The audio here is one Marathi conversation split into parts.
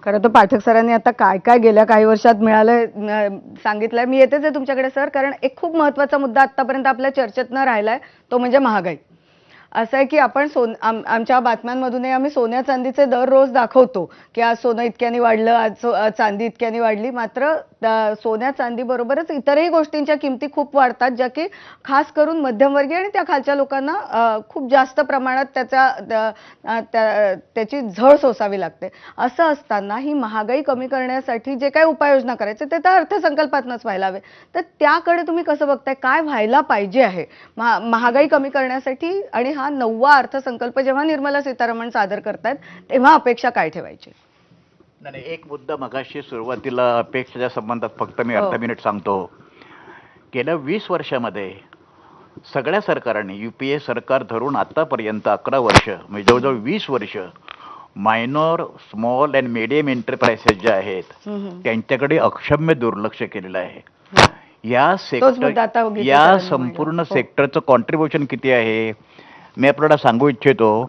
खरं तर पाठक सरांनी आता काय काय गेल्या काही वर्षात मिळालंय सांगितलंय. मी येतेच आहे तुमच्याकडे सर, कारण एक खूप महत्त्वाचा मुद्दा आतापर्यंत आपल्या चर्चेत न राहिलाय, तो म्हणजे महागाई. असं आहे की आपण आमच्या बातम्यांमधूनही आम्ही सोन्या चांदीचे दर रोज दाखवतो की आज सोनं इतक्यानी वाढलं, आज चांदी इतक्यानी वाढली. मात्र सोन्या चांदी बरोबरच इतरही गोष्टींच्या किमती खूप वाढतात, ज्या की खास करून मध्यमवर्गीय आणि त्या खालच्या लोकांना खूप जास्त प्रमाणात त्याची झळ सोसावी लागते. असं असताना ही महागाई कमी करण्यासाठी जे काही उपाययोजना करायचे ते तर अर्थसंकल्पातनंच व्हायला हवे. तर त्याकडे तुम्ही कसं बघताय, काय व्हायला पाहिजे आहे महागाई कमी करण्यासाठी? आणि हा 9वा अर्थसंकल्प जेव्हा निर्मला सीतारामन सादर करतायत तेव्हा अपेक्षा काय ठेवायची? नाही, एक मुद्दा मगाशी सुरुवातीला अपेक्षेच्या संबंधात फक्त मी अर्धा मिनिट सांगतो. गेल्या 20 वर्षामध्ये सगळ्या सरकारांनी, UPA सरकार धरून आतापर्यंत 11 वर्ष, म्हणजे जवळजवळ 20 वर्ष, मायनॉर, स्मॉल अँड मिडियम एंटरप्राइसेस ज्या आहेत त्यांच्याकडे अक्षम्य दुर्लक्ष केलेलं आहे. या संपूर्ण सेक्टरचं कॉन्ट्रीब्युशन किती आहे मी आपल्याला सांगू इच्छितो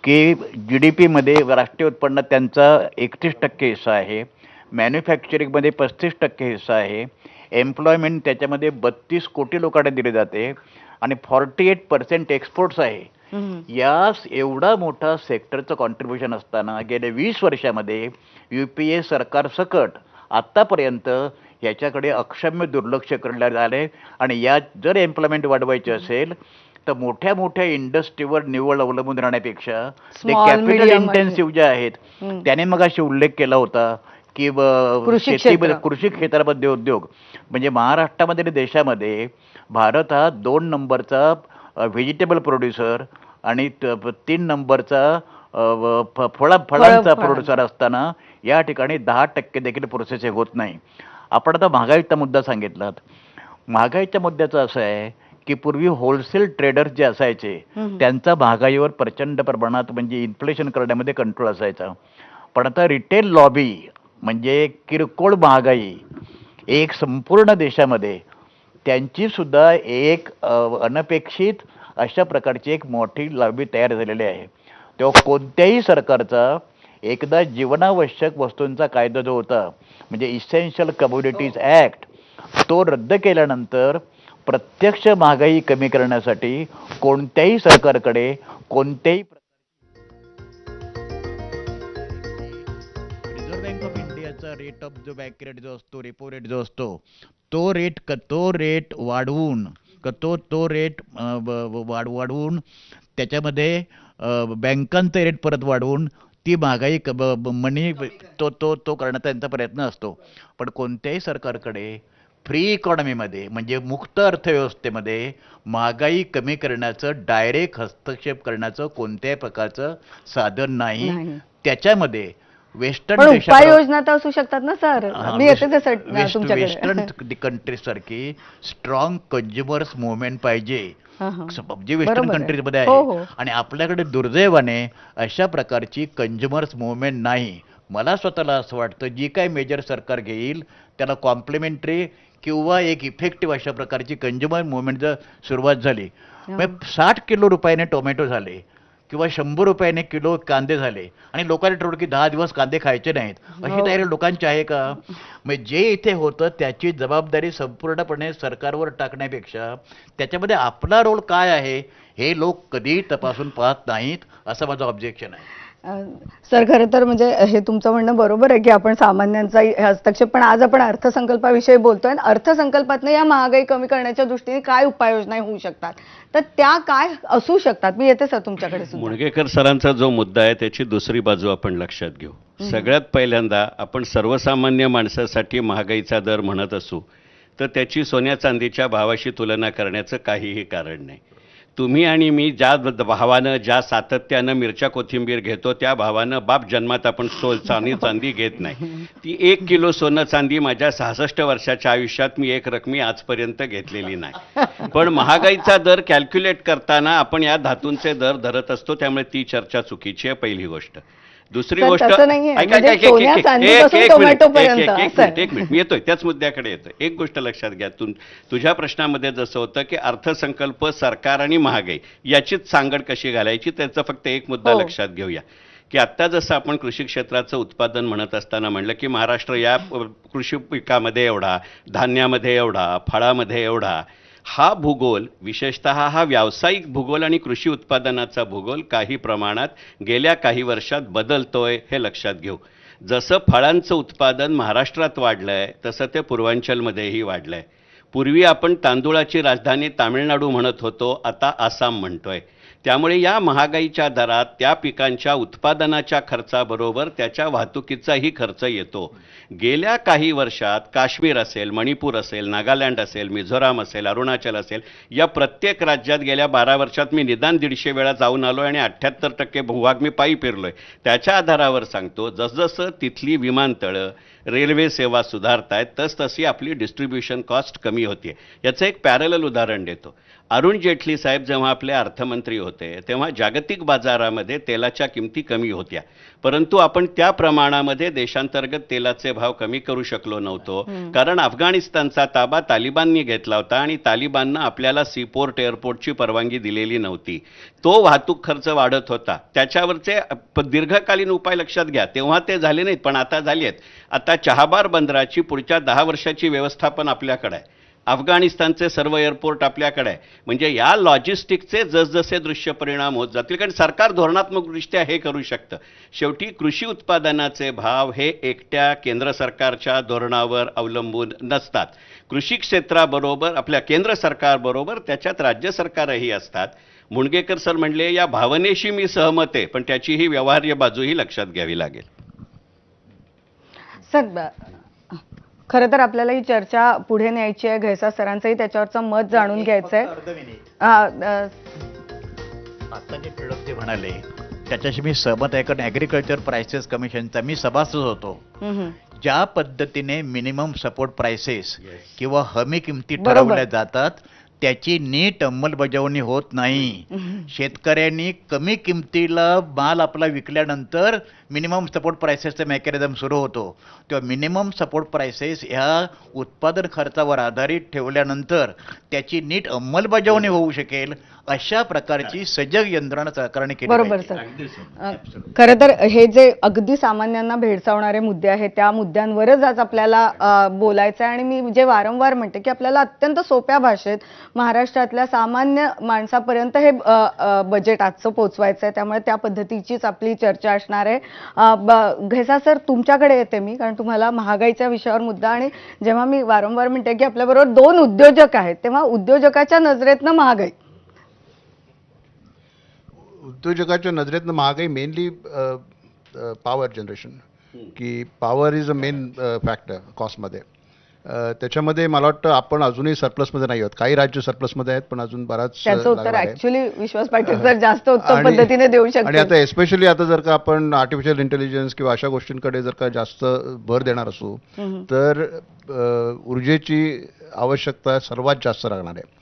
की GDP मध्ये, राष्ट्रीय उत्पन्नात त्यांचा 31% हिस्सा आहे, मॅन्युफॅक्चरिंगमध्ये 35% हिस्सा आहे, एम्प्लॉयमेंट त्याच्यामध्ये 32 कोटी लोकांना दिले जाते आणि 48% एक्सपोर्ट्स आहे. या एवढा मोठा सेक्टरचं कॉन्ट्रीब्युशन असताना गेल्या 20 वर्षामध्ये UPA सरकार सकट आत्तापर्यंत याच्याकडे अक्षम्य दुर्लक्ष करण्यात आले. आणि या जर एम्प्लॉयमेंट वाढवायची असेल तर मोठ्या मोठ्या इंडस्ट्रीवर निव्वळ अवलंबून राहण्यापेक्षा ते कॅपिटल इंटेन्सिव्ह जे आहेत, त्याने मग अशी उल्लेख केला होता की शेतीमध्ये, कृषी क्षेत्रामध्ये उद्योग, म्हणजे महाराष्ट्रामध्ये आणि देशामध्ये भारत हा 2 नंबरचा व्हेजिटेबल प्रोड्युसर आणि 3 नंबरचा फळांचा प्रोड्युसर असताना या ठिकाणी 10% देखील प्रोसेसिंग होत नाही. आपण आता महागाईचा मुद्दा सांगितलात. महागाईच्या मुद्द्याचं असं आहे की पूर्वी होलसेल ट्रेडर्स जे असायचे त्यांचा महागाईवर प्रचंड प्रमाणात, म्हणजे इन्फ्लेशन करण्यामध्ये कंट्रोल असायचा. पण आता रिटेल लॉबी, म्हणजे किरकोळ महागाई, एक संपूर्ण देशामध्ये त्यांची सुद्धा एक अनपेक्षित अशा प्रकारची एक मोठी लॉबी तयार झालेली आहे. तेव्हा कोणत्याही सरकारचा एकदा जीवनावश्यक वस्तूंचा कायदा जो होता, म्हणजे इसेन्शियल कमोडिटीज ॲक्ट, तो रद्द केल्यानंतर प्रत्यक्ष महागाई कमी करण्यासाठी कोणत्याही सरकारकडे कोणत्याही रिझर्व्ह बँक ऑफ इंडियाचा रेट ऑफ जो बँक रेट जो असतो, रेपो रेट जो असतो, तो रेट वाढवून त्याच्यामध्ये बँकांचे रेट परत वाढवून ती महागाई तो करण्याचा त्यांचा प्रयत्न असतो. पण कोणत्याही सरकारकडे फ्री इकॉनॉमीमध्ये, म्हणजे मुक्त अर्थव्यवस्थेमध्ये महागाई कमी करण्याचं, डायरेक्ट हस्तक्षेप करण्याचं कोणत्याही प्रकारचं साधन नाही. त्याच्यामध्ये वेस्टर्न उपाययोजना तर असू शकतात ना सर. वेस्टर्न कंट्रीज सारखी स्ट्रॉंग कंझ्युमर्स मुवमेंट पाहिजे, जे वेस्टर्न कंट्रीजमध्ये आहे. आणि आपल्याकडे दुर्दैवाने अशा प्रकारची कंझ्युमर्स मुवमेंट नाही. मला स्वतःला असं वाटतं जी काय मेजर सरकार घेईल त्याला कॉम्प्लिमेंटरी किंवा एक इफेक्टिव्ह अशा प्रकारची कंझ्युमर मुवमेंट जर सुरुवात झाली, 60 किलो रुपयाने टोमॅटो झाले किंवा 100 रुपयाने किलो कांदे झाले आणि लोकांनी ठरवलं की 10 दिवस कांदे खायचे नाहीत, अशी तयारी लोकांची आहे का? म्हणजे जे इथे होतं त्याची जबाबदारी संपूर्णपणे सरकारवर टाकण्यापेक्षा त्याच्यामध्ये आपला रोल काय आहे हे लोक कधीही तपासून पाहत नाहीत, असं माझं ऑब्जेक्शन आहे. सर, खरं तर म्हणजे हे तुमचं म्हणणं बरोबर आहे की आपण सामान्यांचा हस्तक्षेप, पण आज आपण अर्थसंकल्पाविषयी बोलतोय. अर्थसंकल्पातनं या महागाई कमी करण्याच्या दृष्टीने काय उपाययोजना होऊ शकतात, तर त्या काय असू शकतात? मी येते सर तुमच्याकडे. मुणगेकर सरांचा जो मुद्दा आहे त्याची दुसरी बाजू आपण लक्षात घेऊ. सगळ्यात पहिल्यांदा आपण सर्वसामान्य माणसासाठी महागाईचा दर म्हणत असू तर त्याची सोन्या चांदीच्या भावाशी तुलना करण्याचं काहीही कारण नाही. तुम्ही आणि मी ज्या भावानं, ज्या सातत्यानं मिरच्या कोथिंबीर घेतो त्या भावानं बाप जन्मात आपण चांदी घेत नाही. ती 1 किलो सोनं चांदी माझ्या 66 वर्षाच्या आयुष्यात मी एक रकमी आजपर्यंत घेतलेली नाही. पण महागाईचा दर कॅल्क्युलेट करताना आपण या धातूंचे दर धरत असतो, त्यामुळे ती चर्चा चुकीची आहे, पहिली गोष्ट. दुसरी गोष्ट, एक मिनिट मी येतोय त्याच मुद्द्याकडे येतोय. एक गोष्ट लक्षात घ्या, तुझ्या प्रश्नामध्ये जसं होतं की अर्थसंकल्प, सरकार आणि महागाई याचीच सांगड कशी घालायची, त्याचा फक्त एक मुद्दा लक्षात घेऊया की आत्ता जसं आपण कृषी क्षेत्राचं उत्पादन म्हणत असताना म्हणलं की महाराष्ट्र या कृषी पिकामध्ये एवढा, धान्यामध्ये एवढा, फळामध्ये एवढा, हा भूगोल विशेषतः हा व्यावसायिक भूगोल आणि कृषी उत्पादनाचा भूगोल काही प्रमाणात गेल्या काही वर्षात बदलतोय हे लक्षात घेऊ. जसं फळांचं उत्पादन महाराष्ट्रात वाढलंय तसं ते पूर्वांचलमध्येही वाढलंय. पूर्वी आपण तांदूळाची राजधानी तामिळनाडू म्हणत होतो, आता आसाम म्हणतोय. त्यामुळे या महागाईच्या दरात त्या पिकांच्या उत्पादनाच्या खर्चाबरोबर त्याच्या वाहतुकीचाही खर्च येतो. गेल्या काही वर्षात काश्मीर असेल, मणिपूर असेल, नागालँड असेल, मिझोराम असेल, अरुणाचल असेल, या प्रत्येक राज्यात गेल्या 12 वर्षात मी निदान 150 वेळा जाऊन आलो आणि 78% भूभाग मी पायी फिरलोय. त्याच्या आधारावर सांगतो, जसजसं तिथली विमानतळं, रेल्वे सेवा सुधारत आहेत तसतशी आपली डिस्ट्रीब्युशन कॉस्ट कमी होते. याचं एक पॅरलल उदाहरण देतो. अरुण जेटली साहेब जेव्हा आपले अर्थमंत्री होते तेव्हा जागतिक बाजारामध्ये तेलाच्या किमती कमी होत्या, परंतु आपण त्या प्रमाणामध्ये देशांतर्गत तेलाचे भाव कमी करू शकलो नव्हतो, कारण अफगाणिस्तानचा ताबा तालिबाननी घेतला होता आणि तालिबाननं आपल्याला सीपोर्ट एअरपोर्टची परवानगी दिलेली नव्हती. तो वाहतूक खर्च वाढत होता. त्याच्यावरचे दीर्घकालीन उपाय लक्षात घ्या. तेव्हा ते झाले नाहीत, पण आता झाले आहेत. आता चहाबार बंदराची पुढच्या 10 वर्षाची व्यवस्थापन आपल्याकडे आहे. अफगाणिस्तानचे सर्व एअरपोर्ट आपल्याकडे आहे. म्हणजे या लॉजिस्टिकचे जसजसे दृश्य परिणाम होत जातील, कारण सरकार धोरणात्मकदृष्ट्या हे करू शकतं. शेवटी कृषी उत्पादनाचे भाव हे एकट्या केंद्र सरकारच्या धोरणावर अवलंबून नसतात. कृषी क्षेत्राबरोबर आपल्या केंद्र सरकारबरोबर त्याच्यात राज्य सरकारही असतात. मुणगेकर सर म्हणले, या भावनेशी मी सहमत आहे, पण त्याची ही व्यवहार्य बाजूही लक्षात घ्यावी लागेल. सर, खरं तर आपल्याला ही चर्चा पुढे न्यायची आहे. घैसा सरांचंही त्याच्यावरचं मत जाणून घ्यायचंय. आता जे टिळक जे म्हणाले त्याच्याशी मी सहमत आहे, कारण ॲग्रिकल्चर प्राइसेस कमिशनचा मी सभासद होतो. ज्या पद्धतीने मिनिमम सपोर्ट प्राइसेस किंवा हमी किमती ठरवल्या जातात त्याची नीट अंमलबजावणी होत नाही. शेतकऱ्यांनी कमी किमतीला माल आपला विकल्यानंतर मिनिमम सपोर्ट प्राइसेसचं मेकॅनिझम सुरू होतो. तेव्हा मिनिमम सपोर्ट प्राइसेस ह्या उत्पादन खर्चावर आधारित ठेवल्यानंतर त्याची नीट अंमलबजावणी होऊ शकेल अशा प्रकारची सजग यंत्रणा सरकारने केली. बरोबर सर. खरं तर हे जे अगदी सामान्यांना भेडसावणारे मुद्दे आहेत त्या मुद्द्यांवरच आज आपल्याला बोलायचं आहे. आणि मी जे वारंवार म्हणते की आपल्याला अत्यंत सोप्या भाषेत महाराष्ट्रातल्या सामान्य माणसापर्यंत हे बजेट आजचं पोचवायचं आहे. त्यामुळे त्या पद्धतीचीच आपली चर्चा असणार आहे. घैसा सर, तुमच्याकडे येते मी, कारण तुम्हाला महागाईच्या विषयावर मुद्दा, आणि जेव्हा मी वारंवार म्हणते की आपल्याबरोबर 2 उद्योजक आहेत तेव्हा उद्योजकाच्या नजरेतनं महागाई, उद्योजकाच्या नजरेतनं महागाई मेनली पॉवर जनरेशन, की power is a main factor कॉस्टमध्ये. त्याच्यामध्ये मला वाटतं आपण अजूनही सरप्लसमध्ये नाही आहोत. काही राज्य सरप्लसमध्ये आहेत, पण अजून बराच त्याचं उत्तर ऍक्च्युअली विश्वास पाटील सर जास्त उत्तम पद्धतीने देऊ शकतात. आणि आता एस्पेशली आता जर का आपण आर्टिफिशियल इंटेलिजन्स किंवा अशा गोष्टींकडे जर का जास्त भर देणार असू तर ऊर्जेची आवश्यकता सर्वात जास्त राहणार आहे.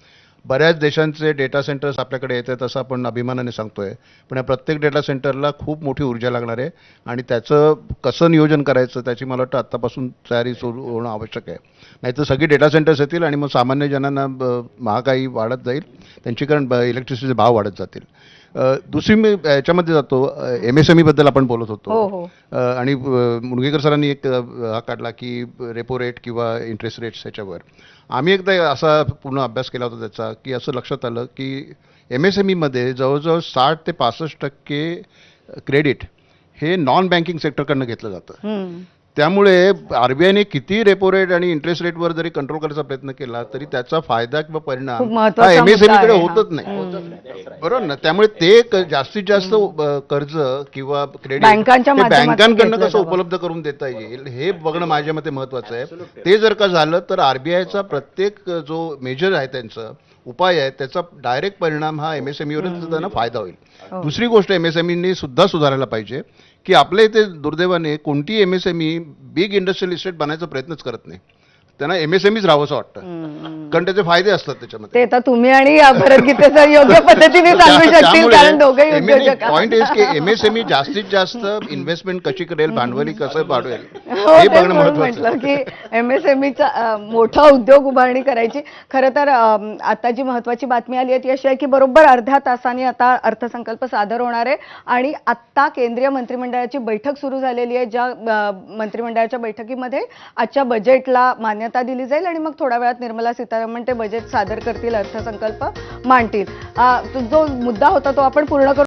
बऱ्याच देशांचे डेटा सेंटर्स आपल्याकडे येतात असं आपण अभिमानाने सांगतोय, पण या प्रत्येक डेटा सेंटरला खूप मोठी ऊर्जा लागणार आहे आणि त्याचं कसं नियोजन करायचं त्याची मला वाटतं आत्तापासून तयारी सुरू होणं आवश्यक आहे. नाहीतर सगळी डेटा सेंटर्स येतील आणि मग सामान्य जणांना महागाई वाढत जाईल, त्यांची कारण इलेक्ट्रिसिटीचे भाव वाढत जातील. दुसरी मी याच्यामध्ये जातो, MSME बद्दल आपण बोलत होतो आणि मुणगेकर सरांनी एक हा काढला की रेपो रेट किंवा इंटरेस्ट रेट्स ह्याच्यावर. आम्ही एकदा असा पूर्ण अभ्यास केला होता त्याचा, की असं लक्षात आलं की MSMEमध्ये जवळजवळ 60 ते 65% क्रेडिट हे नॉन बँकिंग सेक्टरकडनं घेतलं जातं. त्यामुळे RBIने किती रेपो रेट आणि इंटरेस्ट रेटवर जरी कंट्रोल करायचा प्रयत्न केला तरी त्याचा फायदा किंवा परिणाम हा MSMEकडे होतच नाही, बरोबर ना. त्यामुळे ते जास्तीत जास्त कर्ज किंवा क्रेडिट बँकांकडनं कसं उपलब्ध करून देता येईल हे बघणं माझ्या मते महत्वाचं आहे. ते जर का झालं तर RBIचा प्रत्येक जो मेजर आहे त्यांचा उपाय आहे त्याचा डायरेक्ट परिणाम हा MSMEवरच त्यांना फायदा होईल. दुसरी गोष्ट MSMEनी सुद्धा सुधारायला पाहिजे की आपल्या इथे दुर्दैवाने कोणती MSME बिग इंडस्ट्रियल इस्टेट बनायचा प्रयत्नच करत नाही. त्यांना MSMEच राहावंसं वाटतं, कारण त्याचे फायदे असतात त्याच्यामध्ये. ते तर तुम्ही आणि भरतगीते सर योग्य पद्धतीने सांगू शकतील, कारण दोघेही उद्योजक. पॉइंट इज की MSME जास्तीत जास्त इन्व्हेस्टमेंट कशी करेल, भांडवली कसं वाढवेल हो, हे तेच बघणं म्हणून महत्वाचं म्हटलं की MSMEचा मोठा उद्योग उभारणी करायची. खरं तर आता जी महत्वाची बातमी आली आहे ती अशी आहे की बरोबर अर्ध्या तासाने आता अर्थसंकल्प सादर होणार आहे आणि आत्ता केंद्रीय मंत्रिमंडळाची बैठक सुरू झालेली आहे, ज्या मंत्रिमंडळाच्या बैठकीमध्ये आजच्या बजेटला मान्यता दिली जाईल आणि मग थोड्या वेळात निर्मला सीतारामन ते बजेट सादर करतील, अर्थसंकल्प मांडतील. जो मुद्दा होता तो आपण पूर्ण करू